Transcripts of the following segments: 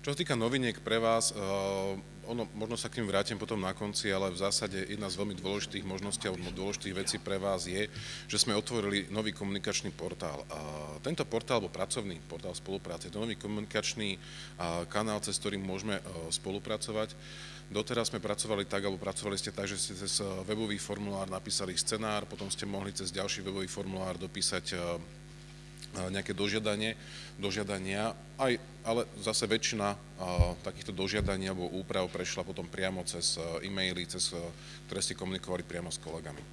Čo sa týka noviniek pre vás, možno sa k tým vrátim potom na konci, ale v zásade jedna z veľmi dôležitých možností alebo dôležitých vecí pre vás je, že sme otvorili nový komunikačný portál. Tento portál, alebo pracovný portál spolupráce, je to nový komunikačný kanál, cez ktorý môžeme spolupracovať. Doteraz sme pracovali tak, alebo pracovali ste tak, že ste cez webový formulár napísali scenár, potom ste mohli cez ďalší webový formulár dopísať nejaké dožiadania, ale zase väčšina takýchto dožiadaní alebo úprav prešla potom priamo cez e-maily, ktoré ste komunikovali priamo s kolegami.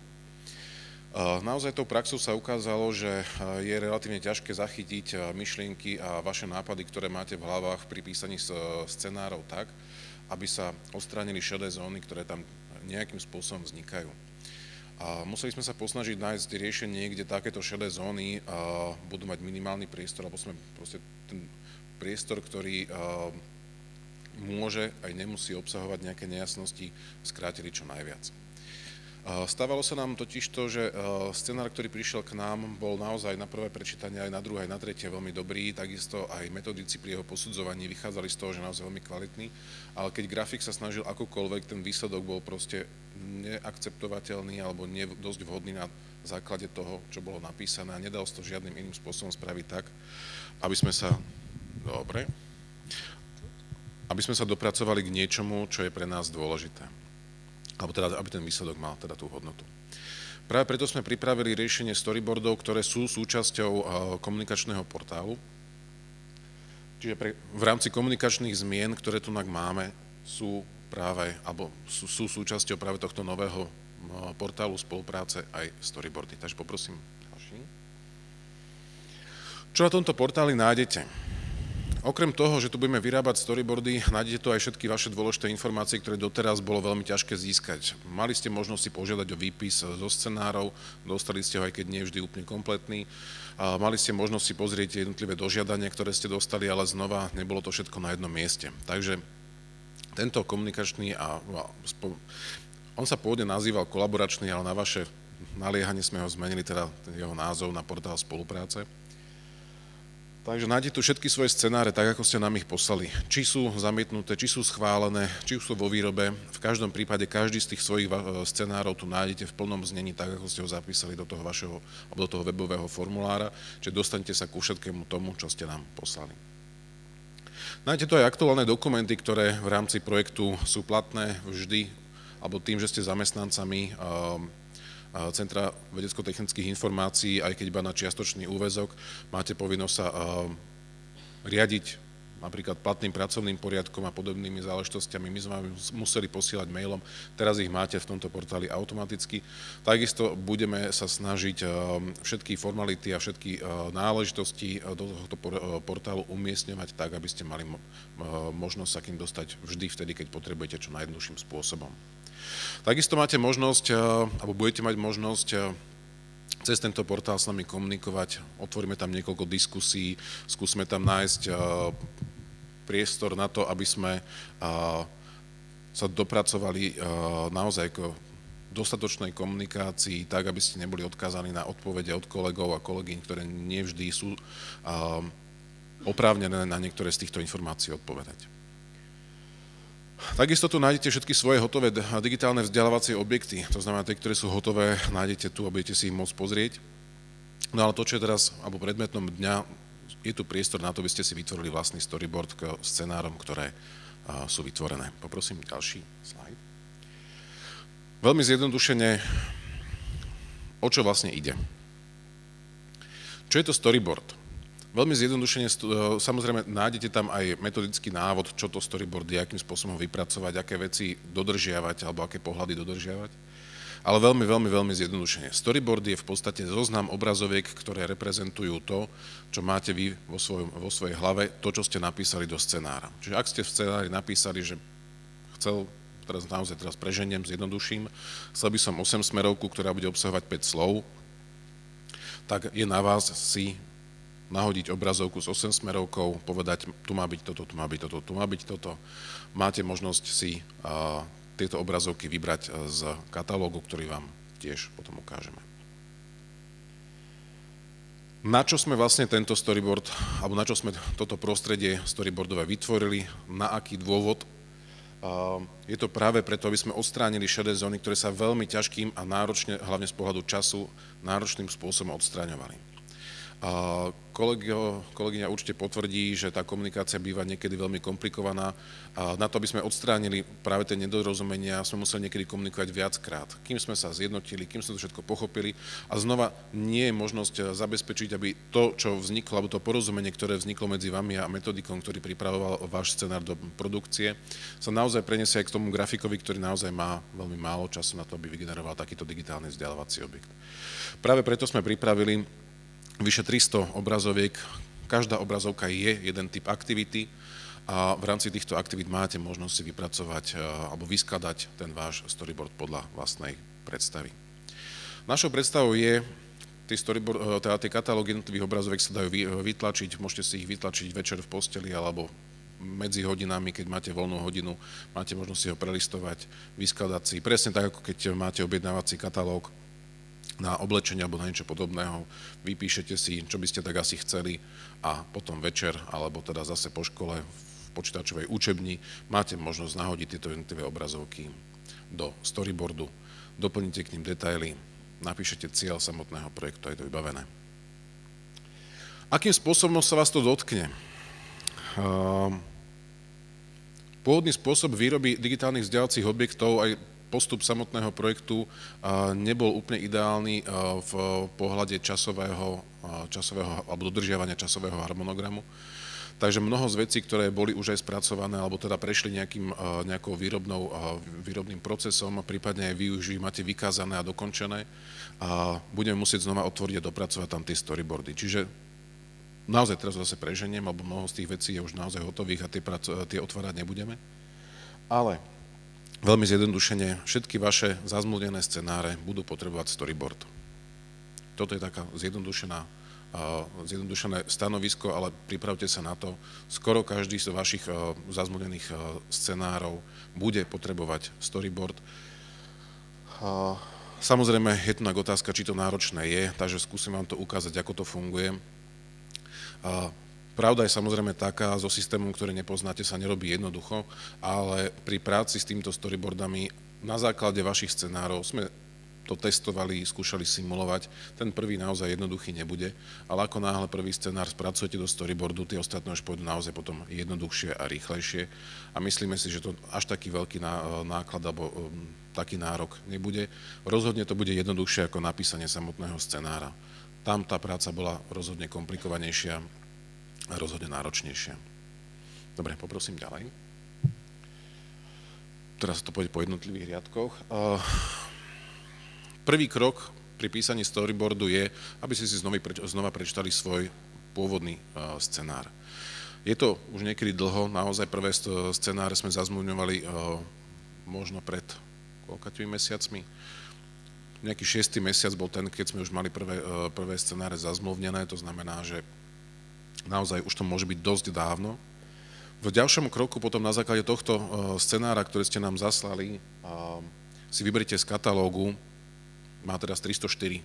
Naozaj tou praxou sa ukázalo, že je relatívne ťažké zachytiť myšlienky a vaše nápady, ktoré máte v hlavách pri písaní scenárov tak, aby sa odstránili šedé zóny, ktoré tam nejakým spôsobom vznikajú. A museli sme sa posnažiť nájsť riešenie, kde takéto šedé zóny budú mať minimálny priestor, alebo sme proste ten priestor, ktorý môže aj nemusí obsahovať nejaké nejasnosti, skrátili čo najviac. Stávalo sa nám totiž to, že scenár, ktorý prišiel k nám, bol naozaj na prvé prečítanie, aj na druhé, aj na tretie veľmi dobrý, takisto aj metodici pri jeho posudzovaní vychádzali z toho, že naozaj veľmi kvalitný, ale keď grafik sa snažil akokoľvek, ten výsledok bol proste neakceptovateľný alebo nie dosť vhodný na základe toho, čo bolo napísané a nedal sa to žiadnym iným spôsobom spraviť tak, aby sme sa dopracovali k niečomu, čo je pre nás dôležité. Alebo teda, aby ten výsledok mal teda tú hodnotu. Práve preto sme pripravili riešenie storyboardov, ktoré sú súčasťou komunikačného portálu. Čiže v rámci komunikačných zmien, ktoré tu máme, sú súčasťou práve tohto nového portálu spolupráce aj storyboardy. Takže poprosím ďalší. Čo na tomto portáli nájdete? Okrem toho, že tu budeme vyrábať storyboardy, nájdete tu aj všetky vaše dôležité informácie, ktoré doteraz bolo veľmi ťažké získať. Mali ste možnosť si požiadať o výpis zo scenárov, dostali ste ho, aj keď nie vždy úplne kompletný. Mali ste možnosť si pozrieť jednotlivé dožiadania, ktoré ste dostali, ale znova nebolo to všetko na jednom mieste. Takže tento komunikačný on sa pôvodne nazýval kolaboračný, ale na vaše naliehanie sme ho zmenili, teda jeho názov na portál spolupráce. Takže nájdete tu všetky svoje scenáre, tak ako ste nám ich poslali. Či sú zamietnuté, či sú schválené, či sú vo výrobe. V každom prípade každý z tých svojich scenárov tu nájdete v plnom znení, tak ako ste ho zapísali do toho vašeho, alebo do toho webového formulára, čiže dostanete sa ku všetkému tomu, čo ste nám poslali. Nájdete tu aj aktuálne dokumenty, ktoré v rámci projektu sú platné vždy, alebo tým, že ste zamestnancami Centra vedecko-technických informácií, aj keď iba na čiastočný úväzok, máte povinnosť sa riadiť napríklad platným pracovným poriadkom a podobnými záležitostiami. My sme vám museli posielať mailom, teraz ich máte v tomto portáli automaticky. Takisto budeme sa snažiť všetky formality a všetky náležitosti do tohto portálu umiestňovať tak, aby ste mali možnosť sa k ním dostať vždy vtedy, keď potrebujete čo najjednoduchším spôsobom. Takisto máte možnosť, alebo budete mať možnosť cez tento portál s nami komunikovať. Otvoríme tam niekoľko diskusí, skúsme tam nájsť priestor na to, aby sme sa dopracovali naozaj k dostatočnej komunikácii, tak, aby ste neboli odkázaní na odpovede od kolegov a kolegyň, ktoré nevždy sú oprávnené na niektoré z týchto informácií odpovedať. Takisto tu nájdete všetky svoje hotové digitálne vzdelávacie objekty, to znamená tie, ktoré sú hotové, nájdete tu a budete si ich môcť pozrieť. No ale to, čo je teraz, alebo predmetom dňa, je tu priestor na to, aby ste si vytvorili vlastný storyboard k scenárom, ktoré sú vytvorené. Poprosím ďalší slajd. Veľmi zjednodušene, o čo vlastne ide. Čo je to storyboard? Veľmi zjednodušene, samozrejme, nájdete tam aj metodický návod, čo to storyboard je, akým spôsobom ho vypracovať, aké veci dodržiavať, alebo aké pohľady dodržiavať. Ale veľmi zjednodušene. Storyboard je v podstate zoznam obrazoviek, ktoré reprezentujú to, čo máte vy vo svojej hlave, to, čo ste napísali do scenára. Čiže ak ste v scenári napísali, že teraz preženiem, zjednoduším, chcel by som 8-smerovku, ktorá bude obsahovať 5 slov, tak je na vás si nahodiť obrazovku s 8-smerovkou, povedať, tu má byť toto, tu má byť toto, tu má byť toto. Máte možnosť si tieto obrazovky vybrať z katalógu, ktorý vám tiež potom ukážeme. Na čo sme vlastne tento storyboard, alebo na čo sme toto prostredie storyboardové vytvorili, na aký dôvod? Je to práve preto, aby sme odstránili šedé zóny, ktoré sa veľmi ťažkým a náročne, hlavne z pohľadu času, náročným spôsobom odstraňovali. Kolegyňa určite potvrdí, že tá komunikácia býva niekedy veľmi komplikovaná. Na to, aby sme odstránili práve tie nedorozumenia, sme museli niekedy komunikovať viackrát. Kým sme sa zjednotili, kým sme to všetko pochopili a znova nie je možnosť zabezpečiť, aby to, čo vzniklo, alebo to porozumenie, ktoré vzniklo medzi vami a metodikom, ktorý pripravoval váš scenár do produkcie, sa naozaj preniesie aj k tomu grafikovi, ktorý naozaj má veľmi málo času na to, aby vygeneroval takýto digitálny vzdialovací objekt. Práve preto sme pripravili vyše 300 obrazoviek. Každá obrazovka je jeden typ aktivity a v rámci týchto aktivít máte možnosť si vypracovať alebo vyskladať ten váš storyboard podľa vlastnej predstavy. Našou predstavou je, tie katalógy jednotlivých obrazoviek sa dajú vytlačiť, môžete si ich vytlačiť večer v posteli alebo medzi hodinami, keď máte voľnú hodinu, máte možnosť si ho prelistovať, vyskladať si, presne tak, ako keď máte objednávací katalóg na oblečenie alebo na niečo podobného, vypíšete si, čo by ste tak asi chceli a potom večer, alebo teda zase po škole v počítačovej učebni máte možnosť nahodiť tieto jednotlivé obrazovky do storyboardu, doplníte k ním detaily, napíšete cieľ samotného projektu a je to vybavené. Akým spôsobom sa vás to dotkne? Pôvodný spôsob výroby digitálnych vzdialovacích objektov aj postup samotného projektu nebol úplne ideálny v pohľade časového alebo dodržiavania časového harmonogramu. Takže mnoho z vecí, ktoré boli už aj spracované, alebo teda prešli nejakou výrobným procesom, prípadne aj vy už máte vykázané a dokončené, a budeme musieť znova otvoriť a dopracovať tam tie storyboardy. Čiže naozaj teraz zase preženiem, alebo mnoho z tých vecí je už naozaj hotových a tie otvárať nebudeme. Ale veľmi zjednodušene, všetky vaše zazmluvnené scenáre budú potrebovať storyboard. Toto je taká zjednodušené stanovisko, ale pripravte sa na to. Skoro každý z vašich zazmluvnených scenárov bude potrebovať storyboard. Samozrejme, je tu otázka, či to náročné je, takže skúsim vám to ukázať, ako to funguje. Pravda je samozrejme taká, so systémom, ktorý nepoznáte, sa nerobí jednoducho, ale pri práci s týmito storyboardami na základe vašich scenárov sme to testovali, skúšali simulovať. Ten prvý naozaj jednoduchý nebude, ale ako náhle prvý scenár spracujete do storyboardu, tie ostatné už pôjdu naozaj potom jednoduchšie a rýchlejšie. A myslíme si, že to až taký veľký náklad alebo taký nárok nebude. Rozhodne to bude jednoduchšie ako napísanie samotného scenára. Tam tá práca bola rozhodne komplikovanejšia a rozhodne náročnejšia. Dobre, poprosím ďalej. Teraz to pôjde po jednotlivých riadkoch. Prvý krok pri písaní storyboardu je, aby ste si znova prečítali svoj pôvodný scenár. Je to už niekedy dlho, naozaj prvé scenáre sme zazmluvňovali možno pred koľkatými mesiacmi. Nejaký 6. mesiac bol ten, keď sme už mali prvé scenáre zazmluvnené, to znamená, že naozaj už to môže byť dosť dávno. V ďalšom kroku potom na základe tohto scenára, ktorý ste nám zaslali, si vyberiete z katalógu, má teraz 304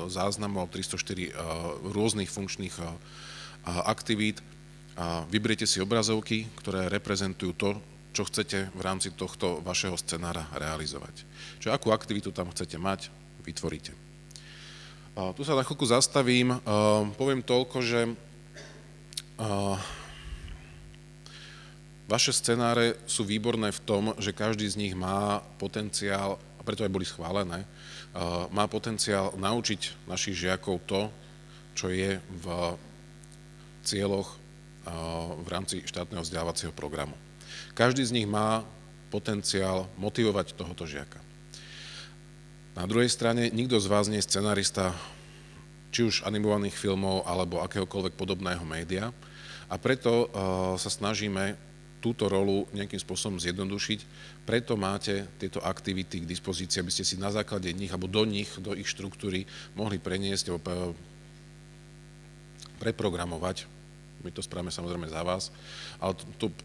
záznamov, 304 rôznych funkčných aktivít. Vyberiete si obrazovky, ktoré reprezentujú to, čo chcete v rámci tohto vašeho scenára realizovať. Čiže akú aktivitu tam chcete mať, vytvoríte. Tu sa na chvíľku zastavím, poviem toľko, že vaše scenáre sú výborné v tom, že každý z nich má potenciál, a preto aj boli schválené, má potenciál naučiť našich žiakov to, čo je v cieľoch v rámci štátneho vzdelávacieho programu. Každý z nich má potenciál motivovať tohoto žiaka. Na druhej strane, nikto z vás nie je scenárista, či už animovaných filmov, alebo akéhokoľvek podobného média, a preto sa snažíme túto rolu nejakým spôsobom zjednodušiť. Preto máte tieto aktivity k dispozícii, aby ste si na základe nich, alebo do ich štruktúry mohli preniesť alebo preprogramovať my to spravíme samozrejme za vás, ale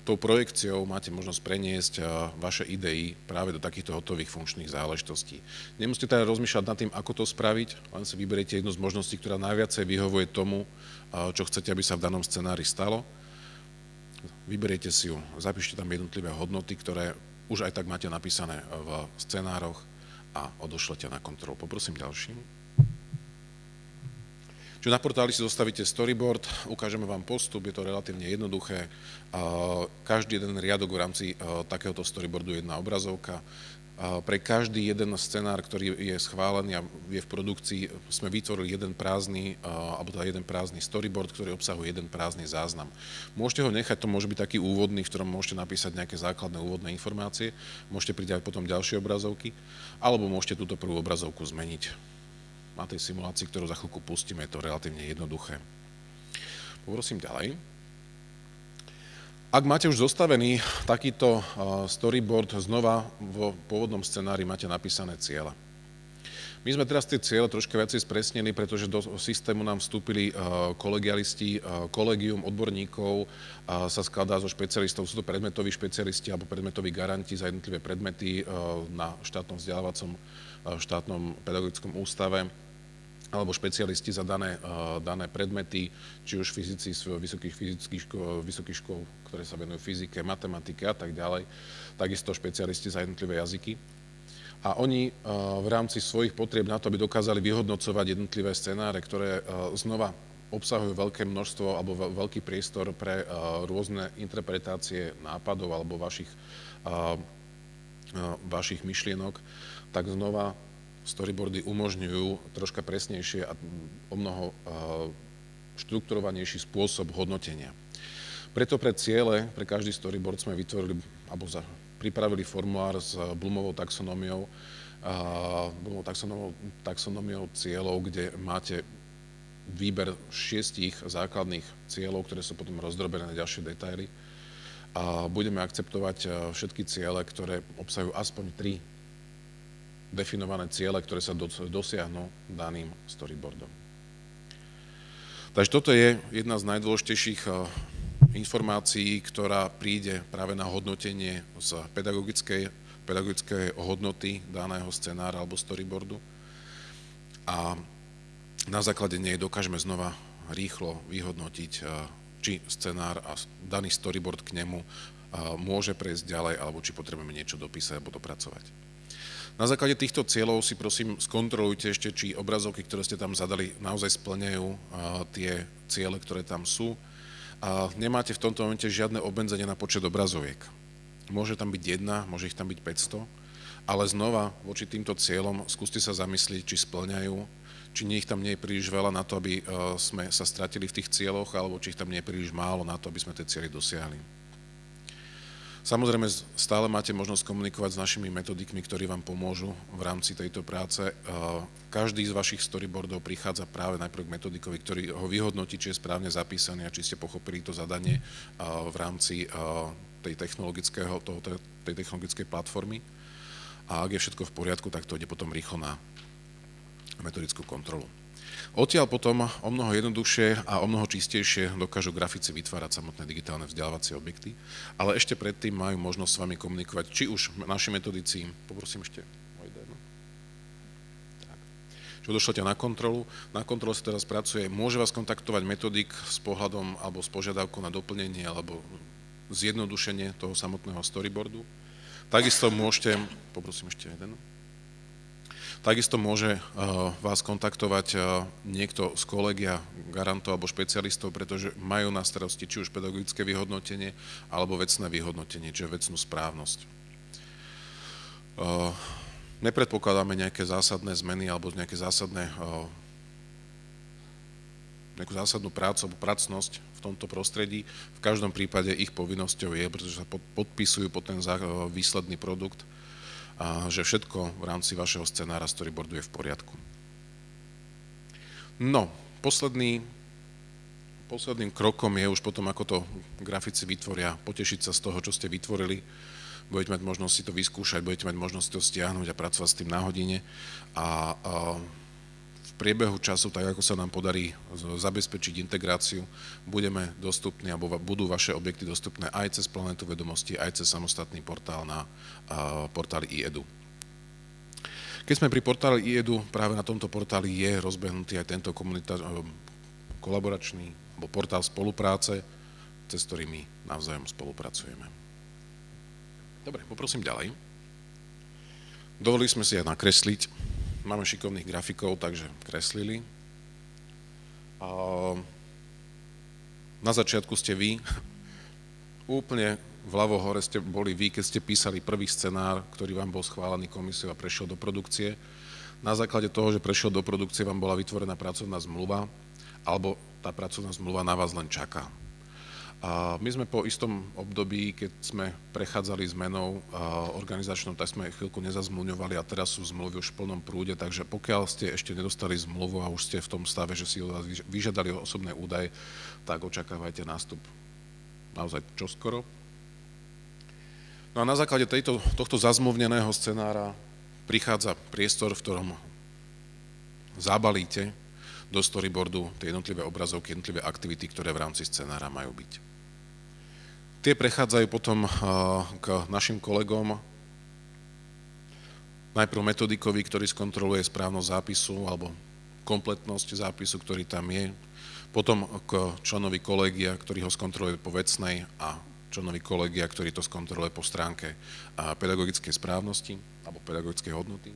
tou projekciou máte možnosť preniesť vaše idei práve do takýchto hotových funkčných záležitostí. Nemusíte teda rozmýšľať nad tým, ako to spraviť, len si vyberiete jednu z možností, ktorá najviacej vyhovuje tomu, čo chcete, aby sa v danom scenári stalo. Vyberiete si ju, zapíšte tam jednotlivé hodnoty, ktoré už aj tak máte napísané v scenároch a odošlete na kontrolu. Poprosím ďalší. Čiže na portáli si zostavíte storyboard, ukážeme vám postup, je to relatívne jednoduché. Každý jeden riadok v rámci takéhoto storyboardu je jedna obrazovka. Pre každý jeden scenár, ktorý je schválený a je v produkcii, sme vytvorili jeden prázdny storyboard, ktorý obsahuje jeden prázdny záznam. Môžete ho nechať, to môže byť taký úvodný, v ktorom môžete napísať nejaké základné úvodné informácie, môžete pridať potom ďalšie obrazovky, alebo môžete túto prvú obrazovku zmeniť. Na tej simulácii, ktorú za chvíľku pustíme, je to relatívne jednoduché. Poprosím ďalej. Ak máte už zostavený takýto storyboard, znova v pôvodnom scenári máte napísané ciele. My sme teraz tie ciele troška viacej spresnili, pretože do systému nám vstúpili kolegialisti, kolegium odborníkov sa skladá zo špecialistov, sú to predmetoví špecialisti alebo predmetoví garanti za jednotlivé predmety na štátnom vzdelávacom, štátnom pedagogickom ústave, alebo špecialisti za dané predmety, či už fyzici z vysokých škôl, ktoré sa venujú fyzike, matematike a tak ďalej, takisto špecialisti za jednotlivé jazyky. A oni v rámci svojich potrieb na to, aby dokázali vyhodnocovať jednotlivé scenáre, ktoré znova obsahujú veľké množstvo alebo veľký priestor pre rôzne interpretácie nápadov alebo vašich myšlienok, tak znova storyboardy umožňujú troška presnejšie a omnoho štrukturovanejší spôsob hodnotenia. Preto pre ciele, pre každý storyboard sme vytvorili alebo pripravili formulár s Bloomovou taxonómiou cieľov, kde máte výber 6 základných cieľov, ktoré sú potom rozdrobené na ďalšie detaily. A budeme akceptovať všetky ciele, ktoré obsahujú aspoň 3 definované ciele, ktoré sa dosiahnu daným storyboardom. Takže toto je jedna z najdôležitejších informácií, ktorá príde práve na hodnotenie z pedagogickej hodnoty daného scenára alebo storyboardu. A na základe nej dokážeme znova rýchlo vyhodnotiť, či scenár a daný storyboard k nemu môže prejsť ďalej, alebo či potrebujeme niečo dopísať alebo dopracovať. Na základe týchto cieľov si prosím skontrolujte ešte, či obrazovky, ktoré ste tam zadali, naozaj splňajú tie ciele, ktoré tam sú. A nemáte v tomto momente žiadne obmedzenie na počet obrazoviek. Môže tam byť 1, môže ich tam byť 500, ale znova voči týmto cieľom skúste sa zamyslieť, či splňajú, či ich tam nie je príliš veľa na to, aby sme sa stratili v tých cieľoch, alebo či ich tam nie je príliš málo na to, aby sme tie cieľy dosiahli. Samozrejme, stále máte možnosť komunikovať s našimi metodikmi, ktorí vám pomôžu v rámci tejto práce. Každý z vašich storyboardov prichádza práve najprv k metodikovi, ktorý ho vyhodnotí, či je správne zapísaný a či ste pochopili to zadanie v rámci tej technologickej platformy. A ak je všetko v poriadku, tak to ide potom rýchlo na metodickú kontrolu. Odtiaľ potom o mnoho jednoduchšie a o mnoho čistejšie dokážu grafici vytvárať samotné digitálne vzdelávacie objekty, ale ešte predtým majú možnosť s vami komunikovať, či už naši metodici, poprosím ešte čo došlete na kontrolu. Na kontrole sa teraz pracuje, môže vás kontaktovať metodik s pohľadom alebo s požiadavkou na doplnenie alebo zjednodušenie toho samotného storyboardu. Takisto môžete, poprosím ešte jeden. Takisto môže vás kontaktovať niekto z kolegia, garantov alebo špecialistov, pretože majú na starosti či už pedagogické vyhodnotenie alebo vecné vyhodnotenie, čiže vecnú správnosť. Nepredpokladáme nejaké zásadné zmeny alebo nejakú zásadnú prácu alebo pracnosť v tomto prostredí. V každom prípade ich povinnosťou je, pretože sa podpisujú pod ten výsledný produkt, a že všetko v rámci vašeho scenára storyboardu je v poriadku. No, posledným krokom je už potom, ako to grafici vytvoria, potešiť sa z toho, čo ste vytvorili. Budete mať možnosť si to vyskúšať, budete mať možnosť to stiahnuť a pracovať s tým na hodine. A v priebehu času, tak ako sa nám podarí zabezpečiť integráciu, budeme dostupní, alebo budú vaše objekty dostupné aj cez Planetu vedomostí, aj cez samostatný portál na portáli iEdu. Keď sme pri portáli iEdu, práve na tomto portáli je rozbehnutý aj tento kolaboračný alebo portál spolupráce, cez ktorý my navzájom spolupracujeme. Dobre, poprosím ďalej. Dovolili sme si aj nakresliť. Máme šikovných grafikov, takže kreslili. Na začiatku ste vy. Úplne vľavo hore ste boli vy, keď ste písali prvý scenár, ktorý vám bol schválený komisiou a prešiel do produkcie. Na základe toho, že prešiel do produkcie, vám bola vytvorená pracovná zmluva, alebo tá pracovná zmluva na vás len čaká. A my sme po istom období, keď sme prechádzali zmenou organizačnou, tak sme chvíľku nezazmluvňovali a teraz sú zmluvy už v plnom prúde, takže pokiaľ ste ešte nedostali zmluvu a už ste v tom stave, že si od vás vyžiadali osobné údaje, tak očakávajte nástup naozaj čoskoro. No a na základe tohto zazmluvneného scenára prichádza priestor, v ktorom zabalíte do storyboardu tie jednotlivé obrazovky, jednotlivé aktivity, ktoré v rámci scenára majú byť. Tie prechádzajú potom k našim kolegom, najprv metodikovi, ktorý skontroluje správnosť zápisu alebo kompletnosť zápisu, ktorý tam je, potom k členovi kolegia, ktorý ho skontroluje po vecnej a členovi kolegia, ktorý to skontroluje po stránke pedagogickej správnosti alebo pedagogickej hodnoty.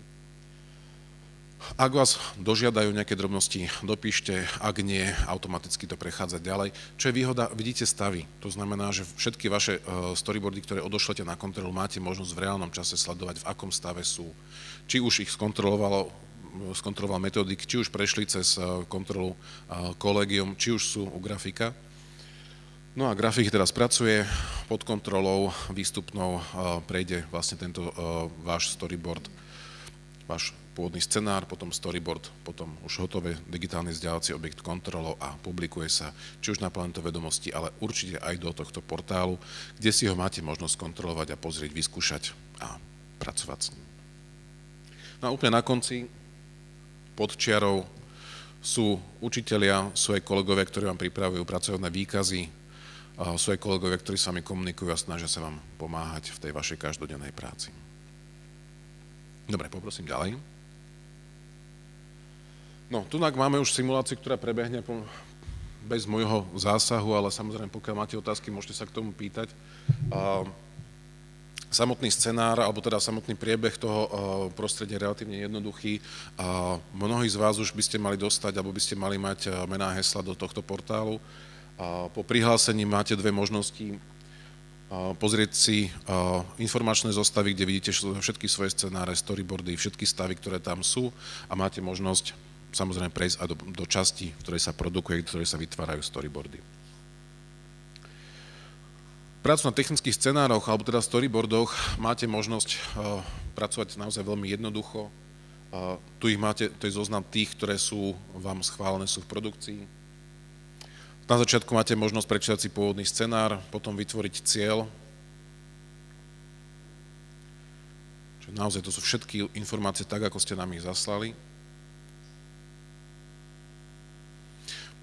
Ak vás dožiadajú nejaké drobnosti, dopíšte, ak nie, automaticky to prechádza ďalej. Čo je výhoda, vidíte stavy. To znamená, že všetky vaše storyboardy, ktoré odošlete na kontrolu, máte možnosť v reálnom čase sledovať, v akom stave sú. Či už ich skontroloval metodik, či už prešli cez kontrolu kolegium, či už sú u grafika. No a grafik teraz pracuje pod kontrolou výstupnou, prejde vlastne tento váš storyboard, váš pôvodný scenár, potom storyboard, potom už hotové digitálny vzdelávací objekt kontrolou a publikuje sa či už na Planetu vedomosti, ale určite aj do tohto portálu, kde si ho máte možnosť kontrolovať a pozrieť, vyskúšať a pracovať s ním. No a úplne na konci, pod čiarou, sú učitelia, sú aj kolegovia, ktorí vám pripravujú pracovné výkazy, sú aj kolegovia, ktorí s vami komunikujú a snažia sa vám pomáhať v tej vašej každodennej práci. Dobre, poprosím ďalej. No, tu máme už simuláciu, ktorá prebehne bez môjho zásahu, ale samozrejme, pokiaľ máte otázky, môžete sa k tomu pýtať. Samotný scenár, alebo teda samotný priebeh toho prostredia je relatívne jednoduchý. Mnohí z vás už by ste mali dostať, alebo by ste mali mať mená hesla do tohto portálu. Po prihlásení máte dve možnosti. Pozrieť si informačné zostavy, kde vidíte všetky svoje scenáre, storyboardy, všetky stavy, ktoré tam sú a máte možnosť samozrejme prejsť aj do časti, v ktorej sa produkuje, v ktorej sa vytvárajú storyboardy. Prácu na technických scenároch alebo teda storyboardoch máte možnosť pracovať naozaj veľmi jednoducho. Tu ich máte, to je zoznam tých, ktoré sú vám schválené, sú v produkcii. Na začiatku máte možnosť prečítať si pôvodný scenár, potom vytvoriť cieľ. Čiže naozaj to sú všetky informácie tak, ako ste nám ich zaslali.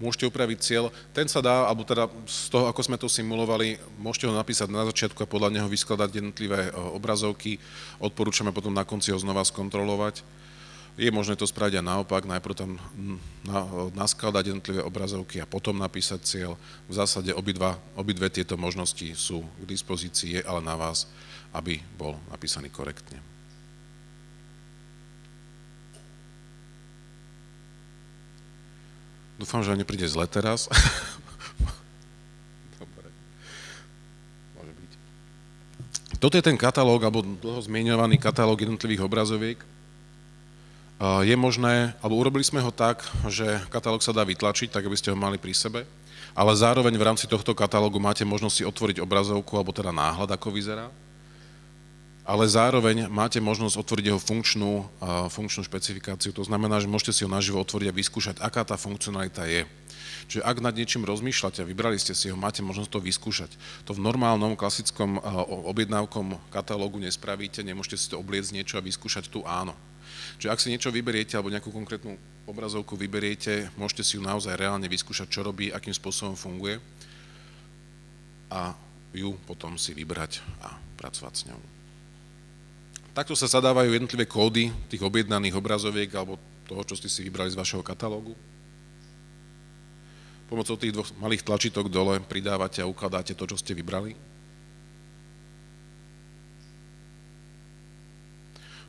Môžete upraviť cieľ, ten sa dá, alebo teda z toho, ako sme to simulovali, môžete ho napísať na začiatku a podľa neho vyskladať jednotlivé obrazovky. Odporúčame potom na konci ho znova skontrolovať. Je možné to spraviť aj naopak, najprv tam naskladať jednotlivé obrazovky a potom napísať cieľ. V zásade obidve tieto možnosti sú k dispozícii, je ale na vás, aby bol napísaný korektne. Dúfam, že nepríde zle teraz. Dobre. Môže byť. Toto je ten katalóg, alebo dlho zmieňovaný katalóg jednotlivých obrazoviek. Je možné, alebo urobili sme ho tak, že katalóg sa dá vytlačiť, tak aby ste ho mali pri sebe, ale zároveň v rámci tohto katalógu máte možnosť si otvoriť obrazovku, alebo teda náhľad, ako vyzerá. Ale zároveň máte možnosť otvoriť jeho funkčnú špecifikáciu. To znamená, že môžete si ho naživo otvoriť a vyskúšať, aká tá funkcionalita je. Čiže ak nad niečím rozmýšľate a vybrali ste si ho, máte možnosť to vyskúšať. To v normálnom, klasickom objednávkom katalógu nespravíte, nemôžete si to obliecť niečo a vyskúšať tu áno. Čiže ak si niečo vyberiete alebo nejakú konkrétnu obrazovku vyberiete, môžete si ju naozaj reálne vyskúšať, čo robí, akým spôsobom funguje a ju potom si vybrať a pracovať s ňou. Takto sa zadávajú jednotlivé kódy tých objednaných obrazoviek alebo toho, čo ste si vybrali z vašeho katalógu. Pomocou tých dvoch malých tlačítok dole pridávate a ukladáte to, čo ste vybrali.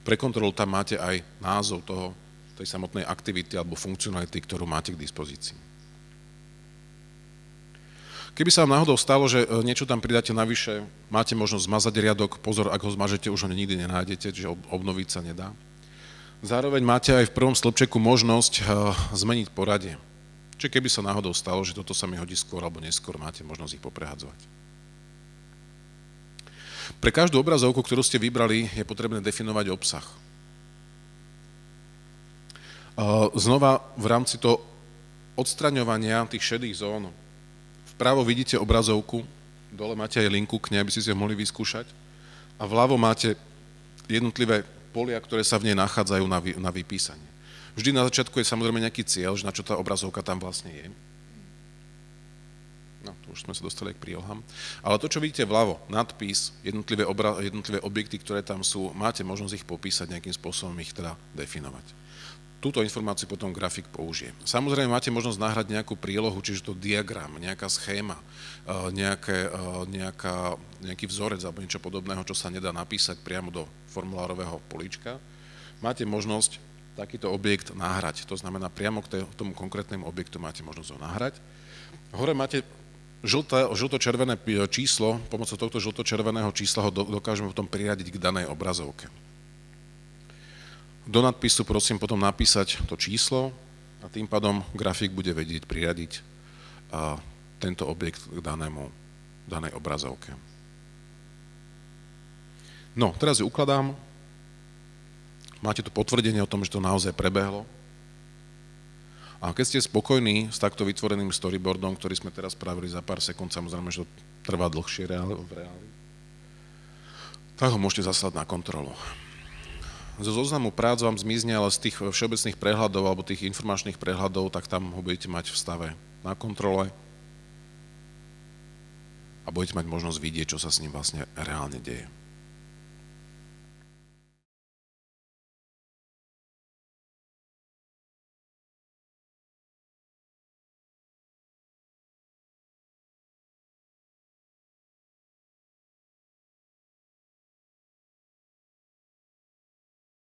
Pre kontrolu tam máte aj názov tej samotnej aktivity alebo funkcionality, ktorú máte k dispozícii. Keby sa vám náhodou stalo, že niečo tam pridáte navyše, máte možnosť zmazať riadok. Pozor, ak ho zmažete, už ho nikdy nenájdete, čiže obnoviť sa nedá. Zároveň máte aj v prvom stĺpčeku možnosť zmeniť poradie. Čiže keby sa náhodou stalo, že toto sa mi hodí skôr alebo neskôr, máte možnosť ich poprehadzovať. Pre každú obrazovku, ktorú ste vybrali, je potrebné definovať obsah. Znova v rámci toho odstraňovania tých šedých zón. Vpravo vidíte obrazovku, dole máte aj linku k nej, aby ste si ho mohli vyskúšať. A vľavo máte jednotlivé polia, ktoré sa v nej nachádzajú na vypísanie. Vždy na začiatku je samozrejme nejaký cieľ, že na čo tá obrazovka tam vlastne je. No, tu už sme sa dostali k prílohám. Ale to, čo vidíte vľavo, nadpis, jednotlivé objekty, ktoré tam sú, máte možnosť ich popísať, nejakým spôsobom ich teda definovať. Túto informáciu potom grafik použije. Samozrejme máte možnosť nahrať nejakú prílohu, čiže to diagram, nejaká schéma, nejaký vzorec alebo niečo podobného, čo sa nedá napísať priamo do formulárového políčka. Máte možnosť takýto objekt nahrať. To znamená, priamo k tomu konkrétnemu objektu máte možnosť ho nahrať. Hore máte žlto-červené číslo, pomocou tohto žlto-červeného čísla ho dokážeme potom priradiť k danej obrazovke. Do nadpisu prosím potom napísať to číslo a tým pádom grafik bude vedieť priradiť tento objekt k danej obrazovke. No, teraz ju ukladám. Máte tu potvrdenie o tom, že to naozaj prebehlo. A keď ste spokojní s takto vytvoreným storyboardom, ktorý sme teraz spravili za pár sekúnd, samozrejme, že to trvá dlhšie v reáli, tak ho môžete zaslať na kontrolu. Zo zoznamu prác vám zmizne, ale z tých všeobecných prehľadov alebo tých informačných prehľadov, tak tam ho budete mať v stave na kontrole a budete mať možnosť vidieť, čo sa s ním vlastne reálne deje.